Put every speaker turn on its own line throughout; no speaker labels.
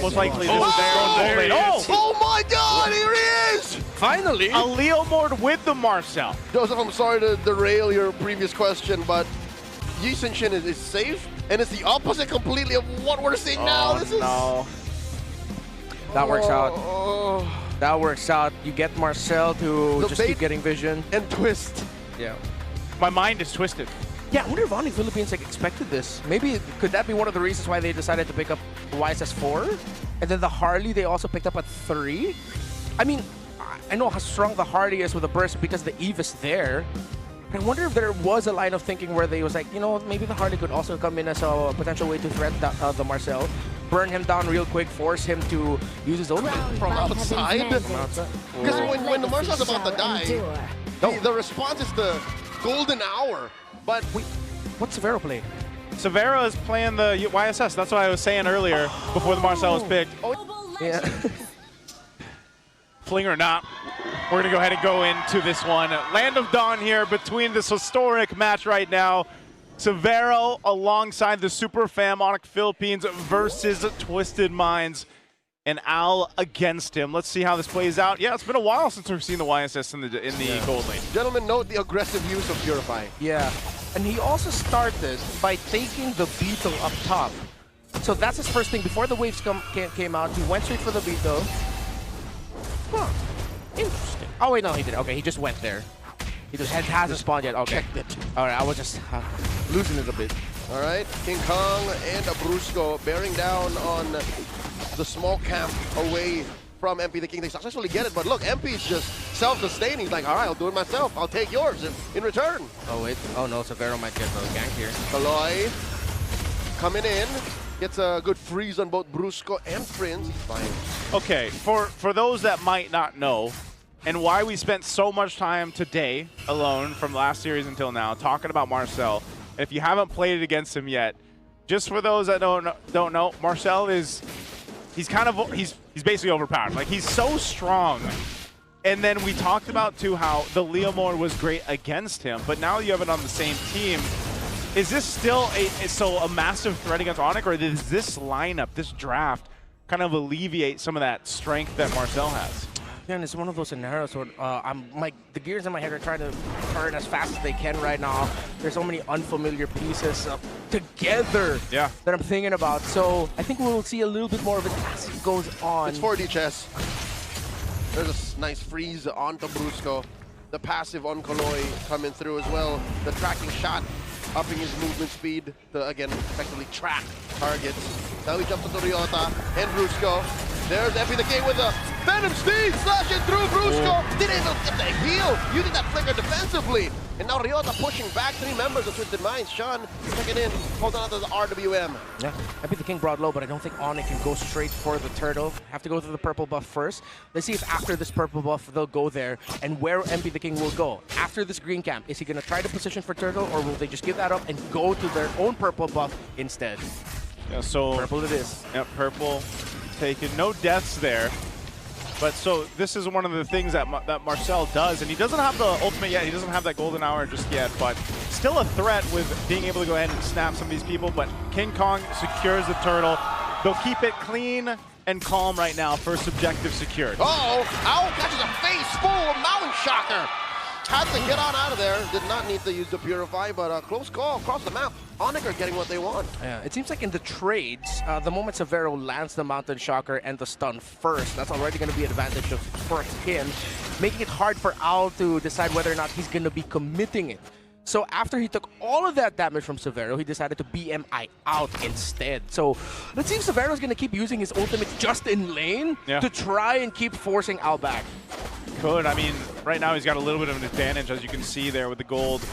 Most likely this
there he is.
Oh my God, here he is!
Finally!
A Leomord with the Marcel.
Joseph, I'm sorry to derail your previous question, but Yi Sun-shin is safe, and it's the opposite completely of what we're seeing now. This is...
No. That works out. That works out. You get Marcel to just keep getting vision.
And twist.
Yeah.
My mind is twisted.
Yeah, I wonder if Onic Philippines expected this. Maybe could that be one of the reasons why they decided to pick up YSS 4? And then the Harley they also picked up at 3? I mean, I know how strong the Harley is with the burst because the Eve is there. I wonder if there was a line of thinking where they was like, you know, maybe the Harley could also come in as a potential way to threat the Marcel. Burn him down real quick, force him to use his own
from outside. Because when the Marcel's about to die, the response is the golden hour. But
what's Severo playing?
Severo is playing the YSS. That's what I was saying earlier before the Marcel was picked.
Yeah.
Fling or not, we're going to go ahead and go into this one. Land of Dawn here between this historic match right now. Severo alongside the Super Fam Onic Philippines versus Twisted Minds. And Al against him. Let's see how this plays out. Yeah, it's been a while since we've seen the YSS in the gold lane.
Gentlemen, note the aggressive use of Purify.
Yeah, and he also started by taking the Beetle up top. So that's his first thing. Before the waves came out, he went straight for the Beetle. Huh, interesting. Oh wait, no, he didn't. Okay, he just went there. He just hasn't spawned yet. Okay.
Checked it.
All right, I was just losing it a bit.
All right, King Kong and Brusco bearing down on the small camp away from MP the King. They successfully get it, but look, MP is just self-sustaining. He's like, all right, I'll do it myself. I'll take yours in return.
Oh wait, oh no, Severo might get the gank here.
Kaloy coming in, gets a good freeze on both Brusco and Prince. He's fine.
Okay, for those that might not know, and why we spent so much time today alone from last series until now talking about Marcel. If you haven't played it against him yet, just for those that don't know, Marcel is he's basically overpowered. Like, he's so strong. And then we talked about too how the Leomord was great against him, but now you have it on the same team. Is this still a massive threat against Onic, or does this lineup, this draft, kind of alleviate some of that strength that Marcel has?
Yeah, and it's one of those scenarios where the gears in my head are trying to turn as fast as they can right now. There's so many unfamiliar pieces together that I'm thinking about. So I think we'll see a little bit more of it as it goes on.
It's 4D chess. There's a nice freeze onto Brusco. The passive on Kaloy coming through as well. The tracking shot, upping his movement speed to, again, effectively track targets. Now he jumps into Ryota and Brusco. There's MP the King with a Venom Speed slashing through Brusco. Didn't even get the heal, using that flicker defensively. And now Ryota pushing back 3 members of Twisted Minds. Sean checking in, holding on to the RWM.
Yeah, MP the King brought low, but I don't think Onic can go straight for the turtle. Have to go through the purple buff first. Let's see if after this purple buff they'll go there and where MP the King will go. After this green camp, is he going to try to position for turtle, or will they just give that up and go to their own purple buff instead?
Yeah, so
purple it is.
Yeah, purple taken. No deaths there. But so this is one of the things that Marcel does, and he doesn't have the ultimate yet. He doesn't have that golden hour just yet, but still a threat with being able to go ahead and snap some of these people. But King Kong secures the turtle. They'll keep it clean and calm right now. First objective secured.
Uh-oh! Owl catches a face full of Mountain Shocker. Had to get on out of there. Did not need to use the Purify, but a close call across the map. Onic are getting what they want.
Yeah, it seems like in the trades, the moment Severo lands the Mountain Shocker and the stun first, that's already going to be an advantage for him, making it hard for Owl to decide whether or not he's going to be committing it. So after he took all of that damage from Severo, he decided to BMI out instead. So let's see if Severo's going to keep using his ultimate just in lane to try and keep forcing Owl back.
Could. I mean, right now he's got a little bit of an advantage, as you can see there with the gold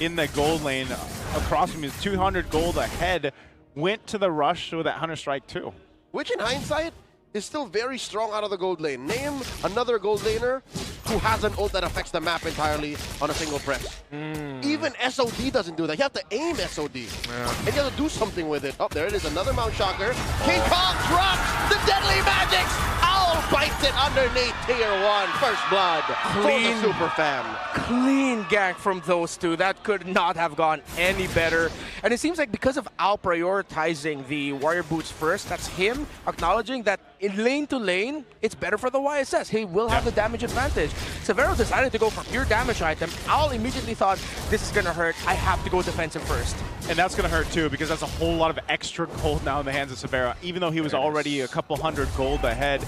in the gold lane. Across from his 200 gold ahead, went to the rush with that Hunter Strike too.
Which in hindsight is still very strong out of the gold lane. Name another gold laner who has an ult that affects the map entirely on a single press. Even SOD doesn't do that. You have to aim SOD. And you have to do something with it. Oh, there it is, another Mount Shocker. King Kong drops the deadly magics! Owl bites it underneath tier 1. First blood for the Super Fam.
Clean gank from those two. That could not have gone any better. And it seems like because of Al prioritizing the Warrior Boots first, that's him acknowledging that in lane to lane, it's better for the YSS. He will have the damage advantage. Severo decided to go for pure damage item. Al immediately thought, this is going to hurt. I have to go defensive first.
And that's going to hurt too, because that's a whole lot of extra gold now in the hands of Severo, even though he was already a couple hundred gold ahead.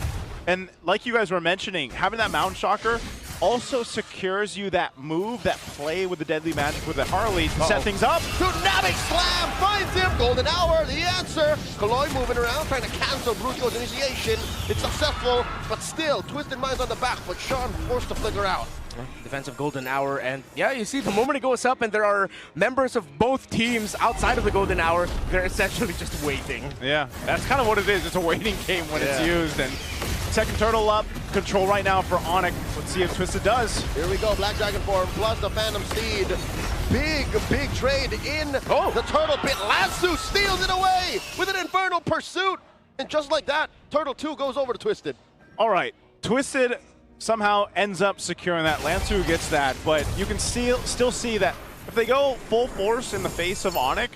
And like you guys were mentioning, having that Mountain Shocker also secures you that move, that play with the Deadly Magic with the Harley to set things up.
Tsunami Slam finds him. Golden Hour, the answer. Kaloi moving around, trying to cancel Brusco's initiation. It's successful, but still, Twisted Mind's on the back, but Sean forced to flicker out.
Defensive Golden Hour, and yeah, you see the moment it goes up and there are members of both teams outside of the Golden Hour, they're essentially just waiting.
Yeah, that's kind of what it is. It's a waiting game when it's used. And second turtle up, control right now for Onic. Let's see if Twisted does.
Here we go, Black Dragon form plus the Phantom Steed. Big trade in the Turtle Pit. Lansu steals it away with an Infernal Pursuit. And just like that, Turtle 2 goes over to Twisted.
All right, Twisted somehow ends up securing that. Lansu gets that, but you can still see that if they go full force in the face of Onic,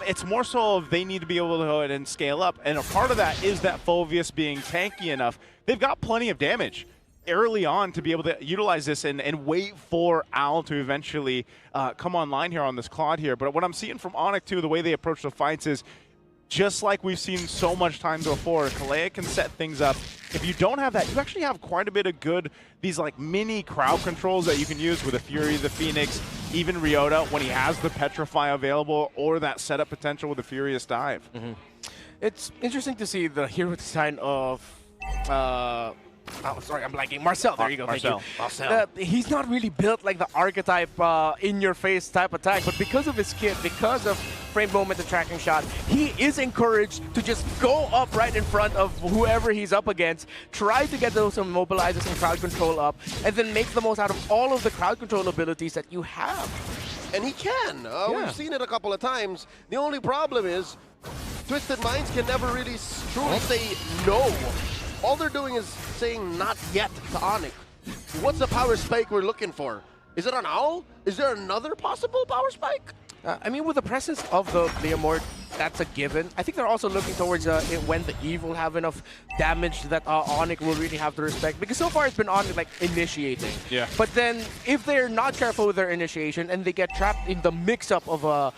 it's more so of they need to be able to go ahead and scale up. And a part of that is that Phoveus being tanky enough. They've got plenty of damage early on to be able to utilize this and wait for Al to eventually come online here on this Claude here. But what I'm seeing from Onic too, the way they approach the fights is just like we've seen so much times before. Kalea can set things up. If you don't have that, you actually have quite a bit of good, these like mini crowd controls that you can use with the Fury, the Phoenix, even Ryota when he has the Petrify available, or that setup potential with the Furious Dive.
It's interesting to see the hero design of oh, sorry, I'm blanking. Marcel, there you go.
Marcel.
Thank you. He's not really built like the archetype in-your-face type attack, but because of his kit, because of frame moment and tracking shot, he is encouraged to just go up right in front of whoever he's up against, try to get those immobilizers and crowd control up, and then make the most out of all of the crowd control abilities that you have.
And he can. We've seen it a couple of times. The only problem is Twisted Minds can never really truly say no. All they're doing is saying not yet to Onic. What's the power spike we're looking for? Is it an Owl? Is there another possible power spike?
I mean, with the presence of the Leomord, that's a given. I think they're also looking towards when the Eve will have enough damage that Onic will really have to respect. Because so far it's been Onic like initiating.
Yeah.
But then if they're not careful with their initiation and they get trapped in the mix-up of a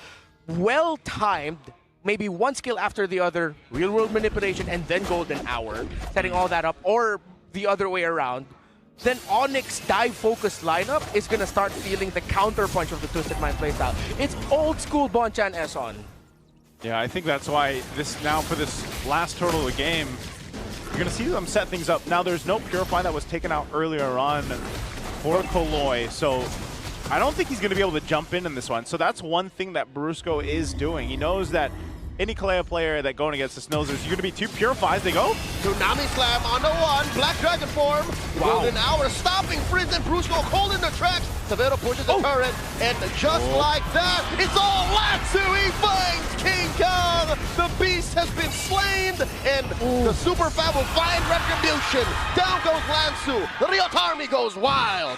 well-timed, maybe one skill after the other, real-world manipulation, and then Golden Hour, setting all that up, or the other way around, then Onyx's dive-focused lineup is going to start feeling the counterpunch of the Twisted Mind playstyle. It's old-school Bonchan Eson.
Yeah, I think that's why now for this last turtle of the game, you're going to see them set things up. Now, there's no Purify that was taken out earlier on for Kaloi, so I don't think he's going to be able to jump in this one. So that's one thing that Brusco is doing. He knows that any Kalea player that going against this knows there's going to be two Purifies. They go.
Tsunami Slam on the one. Black Dragon form. Golden Hour stopping Frizz and Brusco holding the tracks. Severo pushes the turret. And just like that, it's all Lansu. He finds King Kong. The beast has been slain. And the Super Fab will find retribution. Down goes Lansu. The Ryota army goes wild.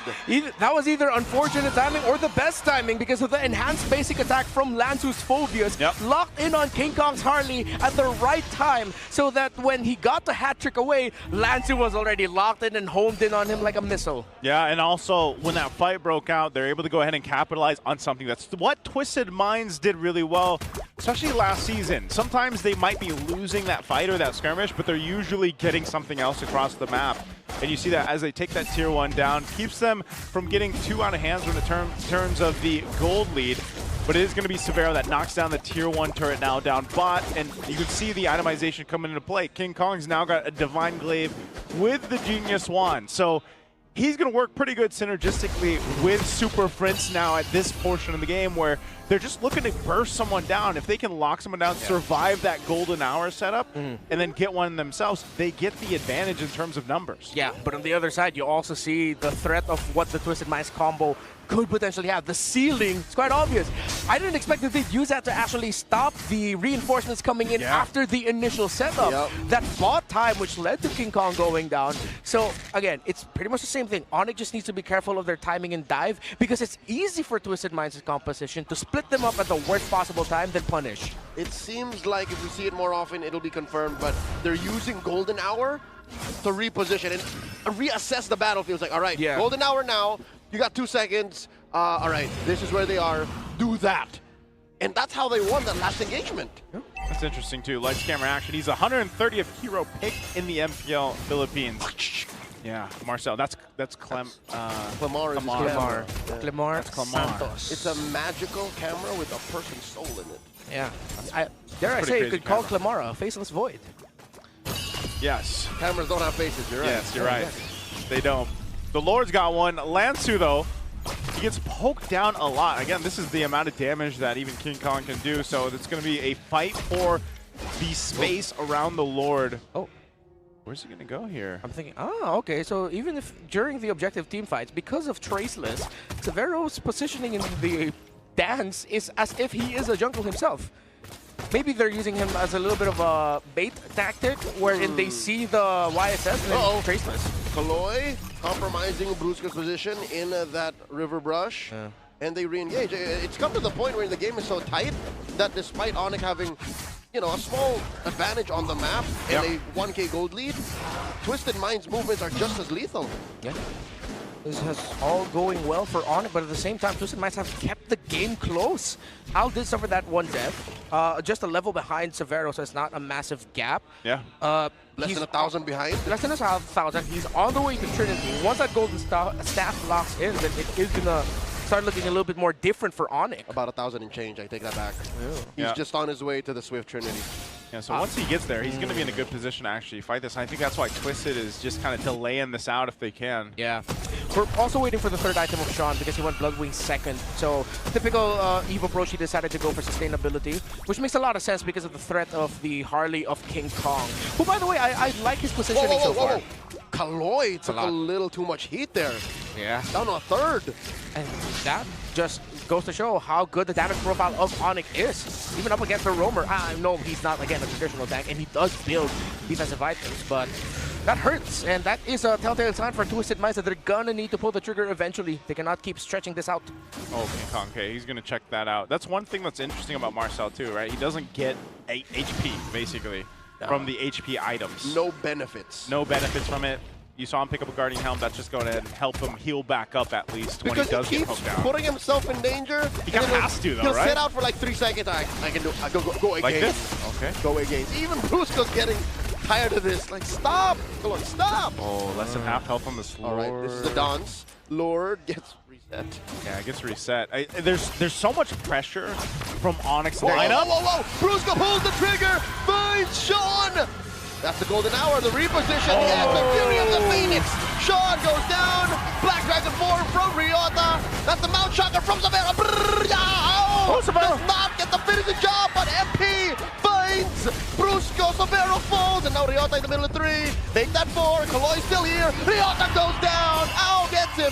That was either unfortunate timing or the best timing because of the enhanced basic attack from Lansu's Phoveus. Locked in on King Kong's Harley at the right time so that when he got the hat trick away, Lansu was already locked in and homed in on him like a missile.
Yeah, and also when that fight broke out, they're able to go ahead and capitalize on something. That's what Twisted Minds did really well, especially last season. Sometimes they might be losing that fight or that skirmish, but they're usually getting something else across the map. And you see that as they take that tier 1 down, keeps them from getting too out of hands in terms of the gold lead. But it is going to be Severo that knocks down the tier 1 turret now down bot, and you can see the itemization coming into play. King Kong's now got a Divine Glaive with the Genius Wand. So he's going to work pretty good synergistically with Super Prince now at this portion of the game where they're just looking to burst someone down. If they can lock someone down, survive that Golden Hour setup, and then get one themselves, they get the advantage in terms of numbers.
Yeah, but on the other side, you also see the threat of what the Twisted Minds combo could potentially have. The ceiling, it's quite obvious. I didn't expect that they'd use that to actually stop the reinforcements coming in after the initial setup. That bought time, which led to King Kong going down. So again, it's pretty much the same thing. Onic just needs to be careful of their timing and dive, because it's easy for Twisted Minds' composition to split them up at the worst possible time, then punish.
It seems like if we see it more often, it'll be confirmed, but they're using Golden Hour to reposition and reassess the battlefield. It's like, all right, Golden Hour now, you got 2 seconds. All right, this is where they are. Do that. And that's how they won that last engagement.
That's interesting, too. Lights, camera, action. He's 130th hero pick in the MPL Philippines. Yeah, Marcel. That's
Clemar.
Clemar.
That's Clemar.
Santos.
It's a magical camera with a person's soul in it.
Yeah. Dare I say, you could call Clemara a faceless void.
Yes.
Cameras don't have faces, you're right.
Yes, you're right. They don't. The Lord's got one. Lansu, though, he gets poked down a lot. Again, this is the amount of damage that even King Kong can do, so it's going to be a fight for the space around the Lord. Oh. Where's he going to go here?
I'm thinking, okay, so even if during the objective team fights, because of Traceless, Severo's positioning in the dance is as if he is a jungle himself. Maybe they're using him as a little bit of a bait tactic, wherein they see the YSS and then Traceless.
Kaloy compromising Brusco's position in that river brush, and they re-engage. It's come to the point where the game is so tight that despite Onic having, you know, a small advantage on the map and a 1K gold lead, Twisted Minds movements are just as lethal. Yeah.
This is all going well for Onic, but at the same time, Twisted Minds have kept the game close. Al did suffer that one death, just a level behind Severo, so it's not a massive gap.
Yeah. Less than 1,000 behind?
Less than 1,000. He's on the way to Trinity. Once that golden staff locks in, then it is going to start looking a little bit more different for Onic.
About 1,000 and change, I take that back. He's just on his way to the Swift Trinity.
Yeah, so once he gets there, he's going to be in a good position to actually fight this. I think that's why Twisted is just kind of delaying this out if they can.
Yeah. We're also waiting for the third item of Sean because he went Bloodwing second. So typical Eve approach, he decided to go for sustainability, which makes a lot of sense because of the threat of the Harley of King Kong. Who, by the way, I like his positioning so far.
Kaloy took a little too much heat there.
Yeah.
Down to a third.
And that just goes to show how good the damage profile of Onic is. Even up against the Roamer. I know he's not, again, a traditional tank, and he does build defensive items, but that hurts. And that is a telltale sign for Twisted Minds that they're gonna need to pull the trigger eventually. They cannot keep stretching this out.
Oh, King Kong, okay, he's gonna check that out. That's one thing that's interesting about Marcel too, right? He doesn't get HP, basically, from the HP items.
No benefits.
No benefits from it. You saw him pick up a Guardian Helm. That's just going to help him heal back up at least when he does get poked down.
Putting himself in danger.
He kind of has to, though,
he'll
right?
He'll sit out for like 3 seconds. I can do. Go again.
Like this? Okay.
Go again. Even Brusco's getting tired of this. Like, stop! Come on, stop!
Oh, less than half health on the Lord.
All right, this is the dance. Lord gets reset.
Yeah, it gets reset. There's so much pressure from Onyx
Whoa,
lineup.
whoa, whoa! Brusco pulls the trigger. Finds Sean. That's the golden hour, the reposition, the Fury of the Phoenix. Sean goes down, Black Dragon 4 from Ryota. That's the Mount Shocker from Severo. Does not get the finishing job, but MP finds Brusco. Severo falls, and now Ryota in the middle of 3. Make that 4, Kaloy still here. Ryota goes down, Ow gets him.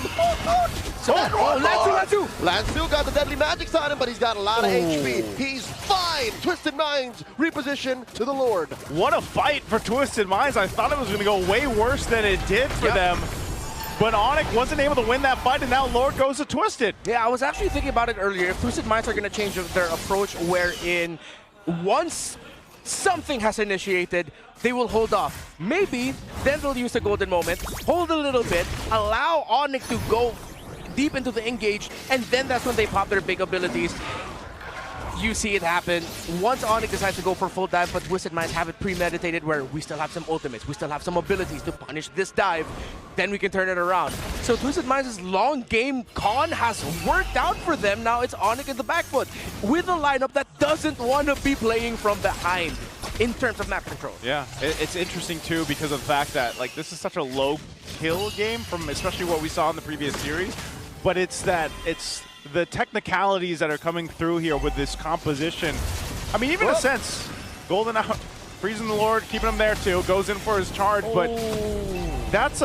Lansu got the deadly magic on him, but he's got a lot of HP. He's fine. Twisted Minds reposition to the Lord.
What a fight for Twisted Minds. I thought it was going to go way worse than it did for them. But Onic wasn't able to win that fight, and now Lord goes to Twisted.
Yeah, I was actually thinking about it earlier. If Twisted Minds are going to change their approach, wherein once something has initiated, they will hold off. Maybe then they'll use the golden moment, hold a little bit, allow Onic to go deep into the engage, and then that's when they pop their big abilities. You see it happen. Once Onic decides to go for full dive, but Twisted Minds have it premeditated where we still have some ultimates, we still have some abilities to punish this dive, then we can turn it around. So Twisted Minds' long game con has worked out for them. Now it's Onic in the back foot with a lineup that doesn't want to be playing from behind in terms of map control.
Yeah, it's interesting too because of the fact that like this is such a low kill game from especially what we saw in the previous series, but it's the technicalities that are coming through here with this composition. I mean, even in a sense, Golden out, freezing the Lord, keeping him there too, goes in for his charge, but that's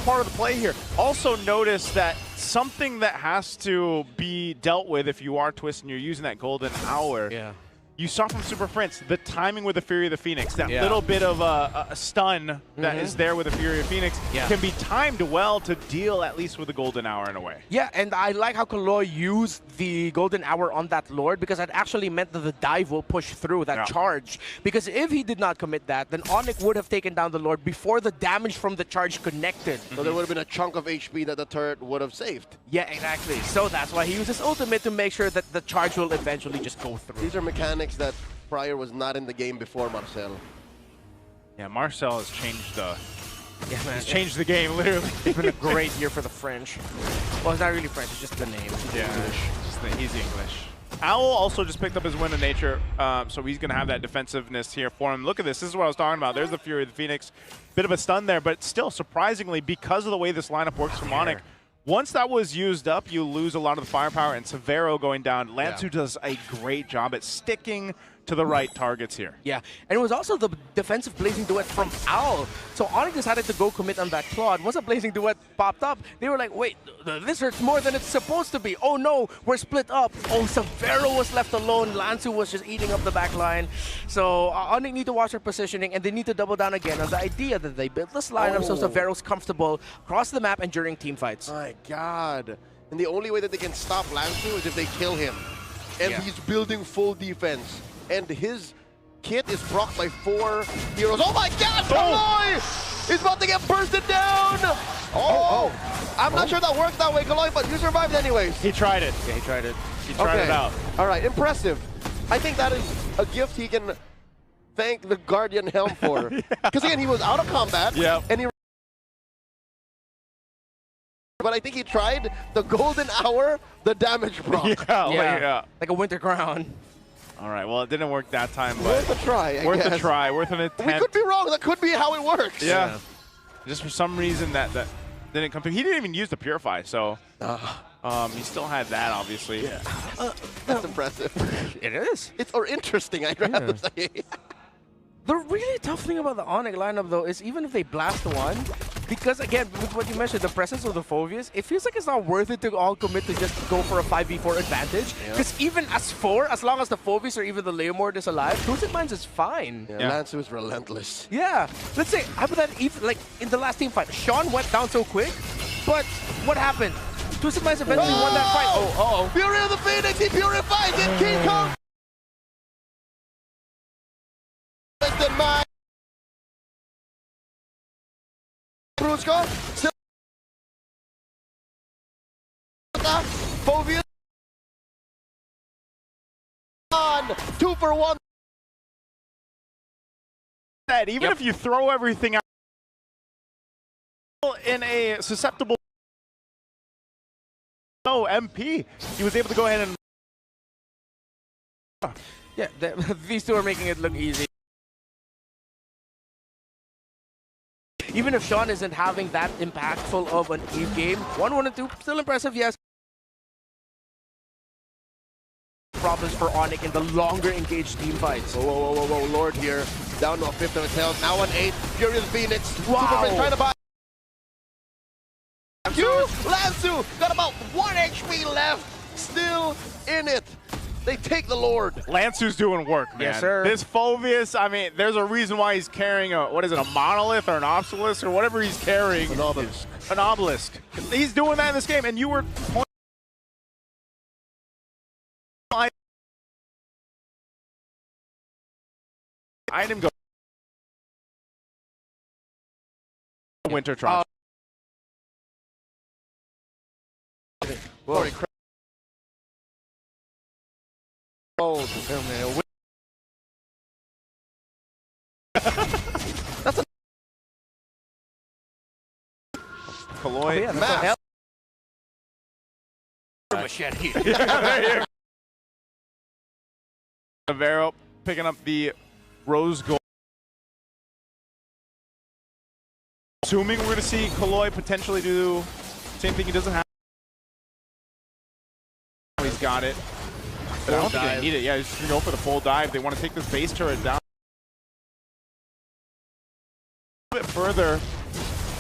part of the play here. Also notice that something that has to be dealt with if you are Twist and you're using that golden hour.
Yeah.
You saw from Super Prince the timing with the Fury of the Phoenix, that little bit of a stun that is there with the Fury of Phoenix can be timed well to deal at least with the golden hour in a way.
Yeah, and I like how Kaloy used the golden hour on that Lord, because that actually meant that the dive will push through that charge. Because if he did not commit that, then Onic would have taken down the Lord before the damage from the charge connected.
So there would have been a chunk of HP that the turret would have saved.
Yeah, exactly. So that's why he uses ultimate to make sure that the charge will eventually just go through.
These are mechanics that prior was not in the game before Marcel.
Yeah, Marcel has changed
He's
changed the game, literally.
It's been a great year for the French. Well, it's not really French, it's just the name.
He's English. Owl also just picked up his Wind of Nature, so he's going to have that defensiveness here for him. Look at this. This is what I was talking about. There's the Fury of the Phoenix. Bit of a stun there, but still, surprisingly, because of the way this lineup works from Onic, once that was used up, you lose a lot of the firepower, and Severo going down. Lansu does a great job at sticking to the right targets here.
Yeah, and it was also the defensive Blazing Duet from Owl. So Onic decided to go commit on that Claude. Once a Blazing Duet popped up, they were like, wait, this hurts more than it's supposed to be. Oh no, we're split up. Oh, Severo was left alone. Lansu was just eating up the back line. So Onic need to watch their positioning, and they need to double down again on the idea that they built this lineup so Severo's comfortable across the map and during team fights.
My God. And the only way that they can stop Lansu is if they kill him. And he's building full defense. And his kit is procced by 4 heroes. Oh my God, Kaloy is about to get bursted down! I'm not sure that worked that way, Kaloy, but you survived anyways.
He tried it.
Yeah, he tried it.
He tried it out.
All right, impressive. I think that is a gift he can thank the Guardian Helm for. Because again, he was out of combat, and he... But I think he tried the golden hour, the damage proc.
Like a winter crown.
All right, well, it didn't work that time, but
worth a try,
worth a try, worth an attempt.
We could be wrong. That could be how it works.
Yeah. Just for some reason that didn't come through. He didn't even use the Purify, so he still had that, obviously.
Yeah. That's impressive.
It is.
It's interesting, I'd rather say.
The really tough thing about the Onic lineup, though, is even if they blast one, because, again, with what you mentioned, the presence of the Phobius, it feels like it's not worth it to all commit to just go for a 5v4 advantage. Because even as 4, as long as the Phobius or even the Leomord is alive, Twisted Minds is fine.
Lansu is relentless.
Yeah. Let's say, how about that, even, like, in the last team fight, Sean went down so quick, but what happened? Twisted Minds eventually won that fight.
Fury of the Phoenix, he purifies it! King Kong! Brusco, still Phobius on 2 for 1.
Even if you throw everything out in a susceptible MP, he was able to go ahead and
these two are making it look easy. Even if Sean isn't having that impactful of an Eve game, 1-1 and 2, still impressive, yes. Problems for Onic in the longer engaged team fights.
Whoa, Lord here. Down to a 5th of his health, now on 8. Fury of the Phoenix.
Wow.
Superman trying to buy. Lansu got about 1 HP left. Still in it. They take the Lord.
Lansu's doing work, man.
Yes, sir.
This Phobius, I mean, there's a reason why he's carrying a, what is it, a monolith or an obelisk or whatever he's carrying.
An obelisk.
An obelisk. He's doing that in this game, and you were item go. Winter Trot.
Sorry, that's a
Kaloy.
mass.
Machete.
Severo picking up the rose gold. Assuming we're going to see Kaloy potentially do the same thing he doesn't have. He's got it. But I don't think they need it. Yeah, he's just going to go for the full dive. They want to take this base turret down a bit further.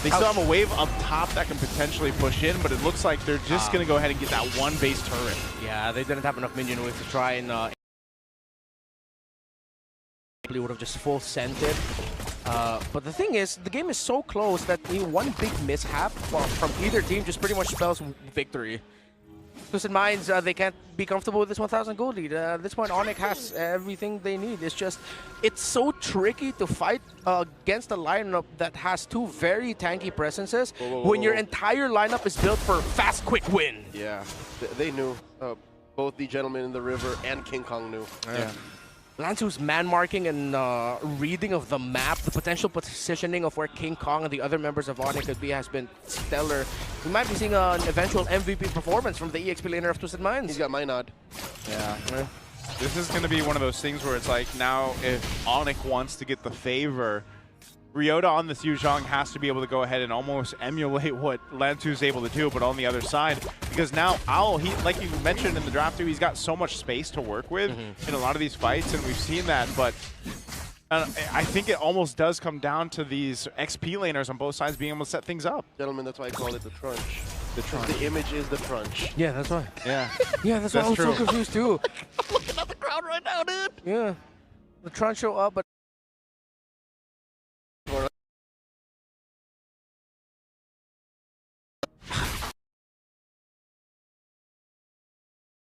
They still have a wave up top that can potentially push in, but it looks like they're just going to go ahead and get that one base turret.
Yeah, they didn't have enough minion wave to try and would have just full sent it. But the thing is, the game is so close that one big mishap from either team just pretty much spells victory. Twisted Minds, they can't be comfortable with this 1,000 gold lead. At this point, Onic has everything they need. It's just, it's so tricky to fight against a lineup that has two very tanky presences when your entire lineup is built for fast, quick win.
Yeah, they knew. Both the gentleman in the river and King Kong knew.
Yeah. Lansu's man marking and reading of the map, the potential positioning of where King Kong and the other members of Onic could be has been stellar. We might be seeing an eventual MVP performance from the EXP laner of Twisted Minds.
He's got my nod.
Yeah. This is going to be one of those things where it's like, now if Onic wants to get the favor, Ryota on this Yuzhong has to be able to go ahead and almost emulate what Lantu's able to do, but on the other side, because now Owl, he, like you mentioned in the draft too, he's got so much space to work with in a lot of these fights, and we've seen that, but I think it almost does come down to these XP laners on both sides being able to set things up.
Gentlemen, that's why I call it the trunch. The trunch. The image is the trunch.
Yeah, that's why.
Yeah.
Yeah, that's why I was so confused too.
I'm looking at the crowd right now, dude.
Yeah. The trunch show up, but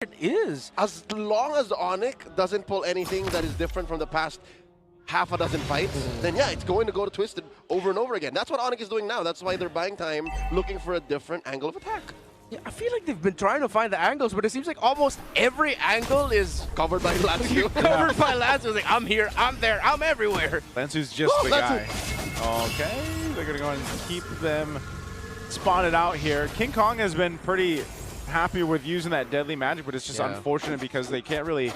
it is.
As long as Onic doesn't pull anything that is different from the past half a dozen fights, then yeah, it's going to go to Twisted over and over again. That's what Onic is doing now. That's why they're buying time, looking for a different angle of attack.
Yeah, I feel like they've been trying to find the angles, but it seems like almost every angle is
Covered by Lansu.
covered by Lansu. It's like, I'm here, I'm there, I'm everywhere.
Lansu's just the guy. Okay, they're going to go ahead and keep them spotted out here. King Kong has been pretty happy with using that deadly magic, but it's just unfortunate because they can't really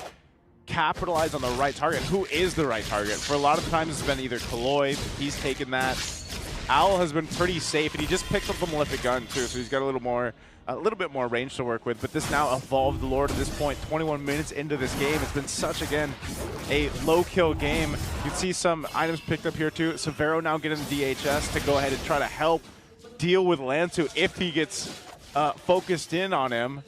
capitalize on the right target. Who is the right target? For a lot of times it's been either Kaloi, he's taken that. Owl has been pretty safe, and he just picked up the Malefic Gun too, so he's got a little bit more range to work with. But this now evolved Lord at this point, 21 minutes into this game. It's been such, again, a low kill game. You can see some items picked up here too. Severo now getting the DHS to go ahead and try to help deal with Lansu if he gets focused in on him.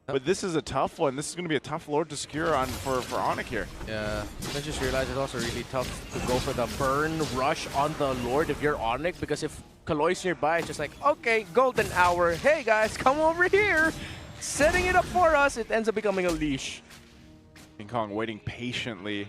But this is a tough one. This is going to be a tough Lord to secure on for Onic here.
Yeah, I just realized it's also really tough to go for the burn rush on the Lord if you're Onic, because if Kaloi's nearby, it's just like, okay, golden hour. Hey guys, come over here. Setting it up for us. It ends up becoming a leash.
King Kong waiting patiently.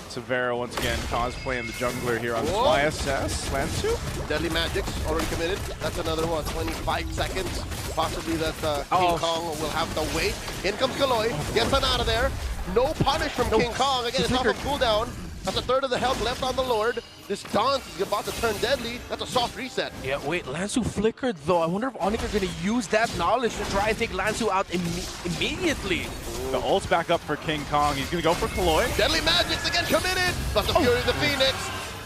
Severo once again cosplaying the jungler here on this YSS. Lansu.
Deadly Magic's already committed. That's another one, 25 seconds. Possibly that King Kong will have to wait. In comes Kaloi, gets him out of there. No punish from King Kong. Again, it's off of cooldown. That's a third of the health left on the Lord. This dance is about to turn deadly. That's a soft reset.
Yeah, wait, Lansu flickered though. I wonder if Onic are going to use that knowledge to try and take Lansu out immediately.
The ult's back up for King Kong. He's going to go for Kaloi.
Deadly Magic's again committed. That's the Fury of the Phoenix.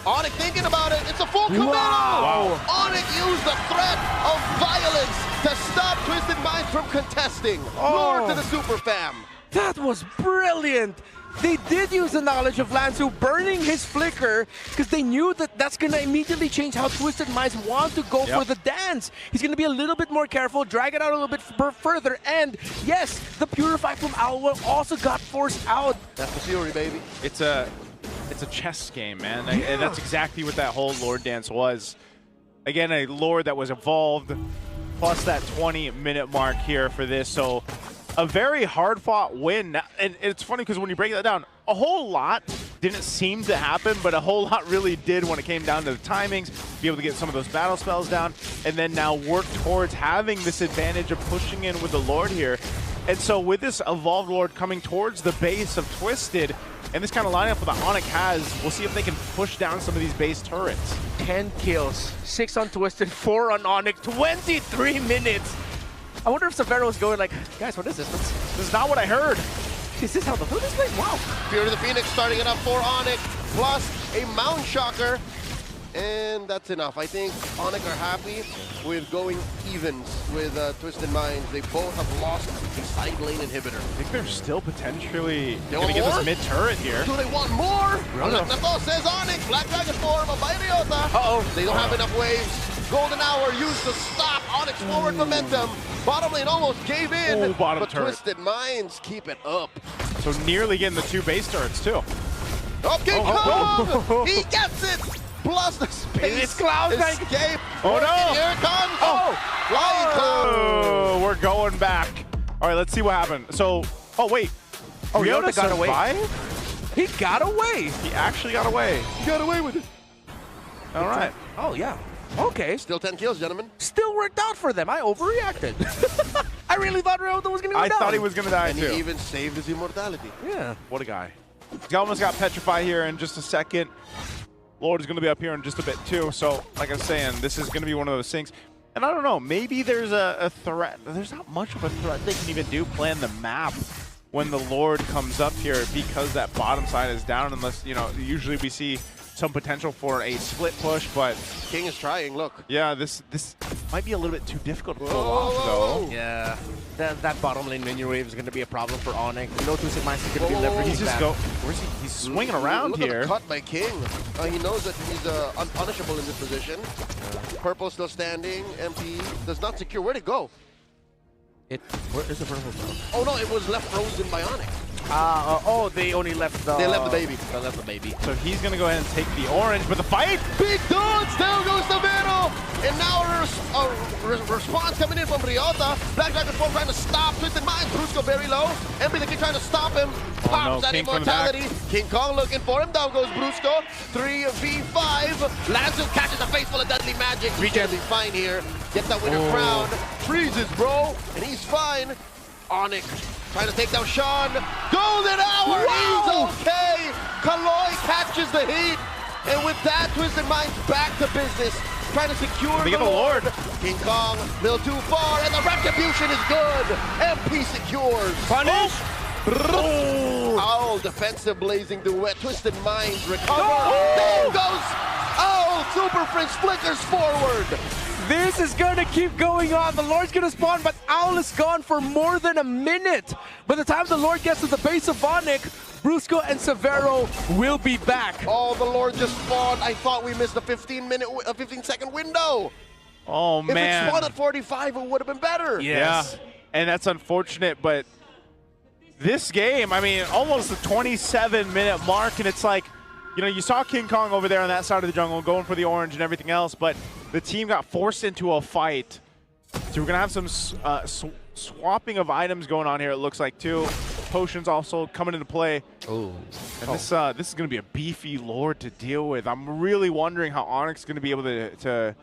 Onic thinking about it. It's a full committal.
Wow.
Onic used the threat of violence to stop Twisted Minds from contesting. Lord to the super fam.
That was brilliant. They did use the knowledge of Lansu burning his flicker because they knew that that's going to immediately change how Twisted Minds want to go for the dance. He's going to be a little bit more careful, drag it out a little bit further, and yes, the Purify from Owl also got forced out.
That's the Fury, baby.
It's a chess game, man. And that's exactly what that whole Lord dance was. Again, a Lord that was evolved, plus that 20-minute mark here for this. So a very hard-fought win. And it's funny because when you break that down, a whole lot didn't seem to happen, but a whole lot really did when it came down to the timings, be able to get some of those battle spells down, and then now work towards having this advantage of pushing in with the Lord here. And so with this evolved Lord coming towards the base of Twisted, and this kind of lineup that Onic has, we'll see if they can push down some of these base turrets.
10 kills, 6 on Twisted, 4 on Onic, 23 minutes. I wonder if Severo's going like, guys, what is this?
This is not what I heard.
Is this how the food is played? Wow.
Fury of the Phoenix starting it up for Onic, plus a Mount Shocker. And that's enough. I think Onic are happy with going evens with Twisted Minds. They both have lost a side lane inhibitor.
I think they're still potentially going to get this mid turret here.
Do they want more? Nato says Onic, Black Dragon form, a Ryota.
Uh-oh.
They don't have enough waves. Golden Hour used to stop Onyx forward momentum. Bottom lane almost gave in,
Oh, bottom
but
turret.
Twisted Minds keep it up.
So nearly getting the 2 base turrets too.
Oh, King Kong! He gets it! Plus the space
It's Cloud.
escape.
Oh, no.
Here it comes!
Oh!
Flying Cloud!
Oh, we're going back. All right, let's see what happened. So, oh wait.
Oh,
Ryota
Ryota got away.
survived?
He got away.
He actually got away.
He got away with it.
All right.
Oh, yeah. Okay.
Still 10 kills, gentlemen.
Still worked out for them. I overreacted. I really thought Ryota was going to go
I
down.
thought he was going to die
And
too.
he even saved his immortality.
Yeah.
What a guy. He almost got petrified here in just a second. Lord is going to be up here in just a bit too. So, like I was saying, this is going to be one of those things. And I don't know, maybe there's a threat. There's not much of a threat they can even do playing the map when the Lord comes up here because that bottom side is down, unless, you know, usually we see some potential for a split push, but
King is trying, look.
yeah, this might be a little bit too difficult to pull
Whoa,
off,
whoa,
though.
whoa.
Yeah. That bottom lane minion wave is going to be a problem for Onic. No Twisted Minds is going to be
Whoa, whoa, whoa.
leveraging
He's just
that.
where's he? He's swinging around
Look
here.
at the cut by King. He knows that he's unpunishable in this position. Purple still standing. MP does not secure. Where'd it go?
Where is the purple zone?
Oh no, it was left frozen by Onyx.
Oh, they only left the...
They left the baby.
They left the baby.
So he's gonna go ahead and take the orange, but the fight.
Big dudes, down goes the middle. And now a response coming in from Ryota. Black Dragon Form trying to stop Twisted Minds. Brusco very low. MP the King trying to stop him. Pops that
King from the
immortality. King Kong looking for him. Down goes Brusco. 3v5. Lancer catches a face full of deadly magic. He's gonna be fine here. Gets that winner crown. Freezes, bro. And he's fine. Onic trying to take down Sean. Golden Hour.
Wow.
He's okay. Kaloi catches the heat. And with that, Twisted Minds back to business. Trying to secure
They
the
get the Lord.
King Kong, a little too far, and the retribution is good. MP secures.
Punish!
Oh, defensive blazing duet. Twisted Minds recover.
No!
There goes. Oh, Super Prince flickers forward.
This is going to keep going on. The Lord's going to spawn, but Owl is gone for more than a minute. By the time the Lord gets to the base of Onic, Brusco and Severo will be back.
Oh, the Lord just spawned. I thought we missed a 15-second window.
Oh
If
man.
it spawned at 45, it would have been better.
Yes.
Yeah, and that's unfortunate, but this game, I mean, almost the 27-minute mark, and it's like, you know, you saw King Kong over there on that side of the jungle going for the orange and everything else, but the team got forced into a fight. So we're going to have some swapping of items going on here, it looks like, too. Potions also coming into play.
Oh.
And this is going to be a beefy Lord to deal with. I'm really wondering how Onyx is going to be able to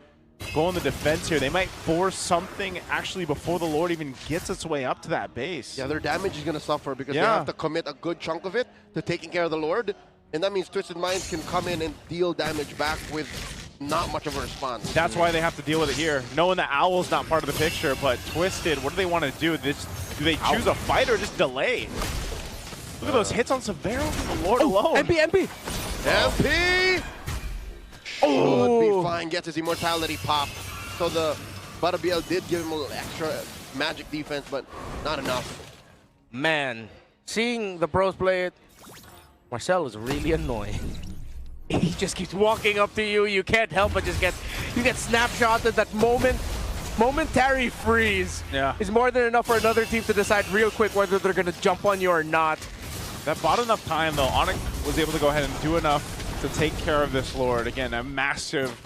go on the defense here. They might force something actually before the Lord even gets its way up to that base.
Yeah, their damage is going to suffer because they have to commit a good chunk of it to taking care of the Lord. And that means Twisted Minds can come in and deal damage back with not much of a response.
That's why they have to deal with it here. Knowing that Owl's not part of the picture, but Twisted, what do they want to do? Do they choose a fight or just delay? Look at those hits on Severo from the Lord alone.
MP!
MP! Should be fine, gets his immortality pop. So the BIAR did give him a little extra magic defense, but not enough.
Man, seeing the pros play it, Marcel is really annoying. He just keeps walking up to you. You can't help but just get snapshotted. That momentary freeze is more than enough for another team to decide real quick whether they're going to jump on you or not.
That bought enough time, though. Onic was able to go ahead and do enough to take care of this Lord. Again, a massive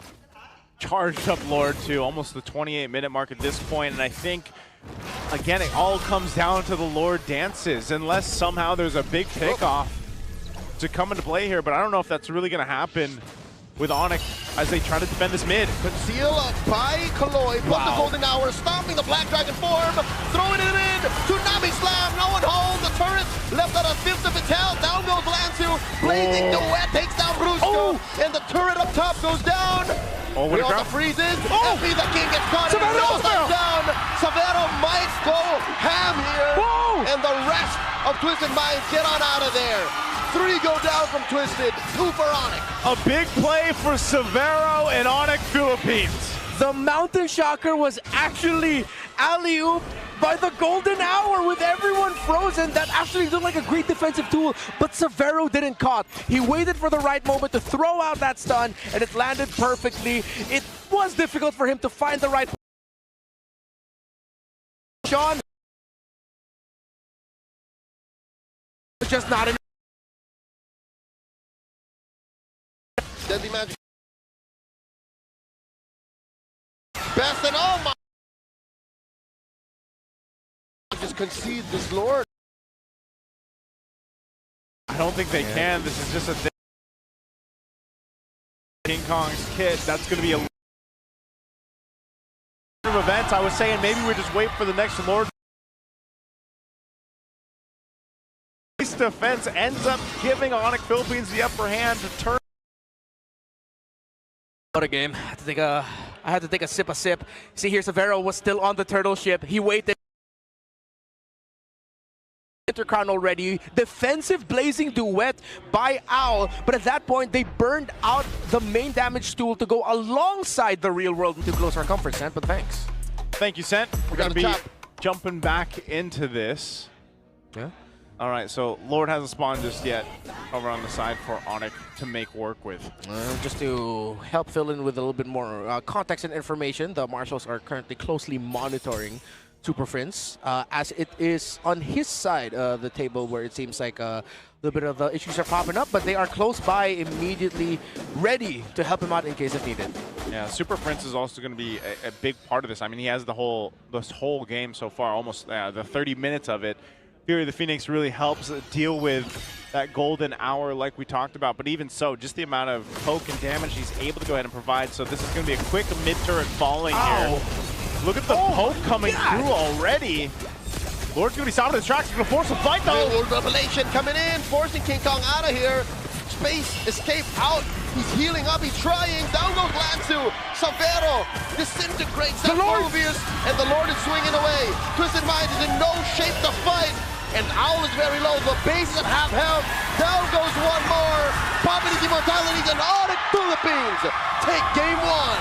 charged up Lord to almost the 28-minute mark at this point. And I think, again, it all comes down to the Lord dances, unless somehow there's a big pickoff to come into play here. But I don't know if that's really going to happen with Onic as they try to defend this mid.
Conceal by Kaloi, plus the Golden Hour, stomping the Black Dragon form, throwing it in, Tsunami Slam, no one holds the turret, left at a fifth of its health, down goes Lanzu, blazing duet, takes down Brusco, and the turret up top goes down.
What a grab.
Freezes, FP the King gets caught, down, Severo might go ham here, and the rest of Twisted Minds get on out of there. 3 go down from Twisted, 2 for Onic.
A big play for Severo and Onic Philippines.
The Mountain Shocker was actually alley-oop by the golden hour with everyone frozen. That actually looked like a great defensive tool, but Severo didn't caught. He waited for the right moment to throw out that stun, and it landed perfectly. It was difficult for him to find the right Sean. Just not enough.
Deadly magic. Best and oh my! Just concede this Lord.
I don't think they can. This is just a thing. King Kong's kit. That's going to be a event. I was saying maybe we just wait for the next Lord. This defense ends up giving Onic Philippines the upper hand to turn.
What a game. I had to take a sip. See here, Severo was still on the turtle ship. He waited. Intercrown already. Defensive blazing duet by Owl, but at that point they burned out the main damage tool to go alongside the real world to close our comfort, Sent, but thanks.
Thank you, Sent. We're going to be jumping back into this.
Yeah.
All right, so Lord hasn't spawned just yet over on the side for Onic to make work with.
Just to help fill in with a little bit more context and information, the Marshals are currently closely monitoring Super Prince, as it is on his side of the table where it seems like a little bit of the issues are popping up, but they are close by, immediately ready to help him out in case if needed.
Yeah, Super Prince is also going to be a big part of this. I mean, he has this whole game so far, almost the 30 minutes of it. Fury of the Phoenix really helps deal with that golden hour like we talked about, but even so, just the amount of poke and damage he's able to go ahead and provide. So this is going to be a quick mid-turret falling here. Look at the poke coming through already. Lord's going to be stopped in his tracks. He's going to force a fight though.
Old Revelation coming in, forcing King Kong out of here. Space, escape out. He's healing up, he's trying. Down goes Lanzu. Severo disintegrates that Mobius, and the Lord is swinging away. Twisted Mind is in no shape to fight. And Owl is very low. The base is at half health. Down goes one more. Popping his immortalities, and Onic Philippines take game one.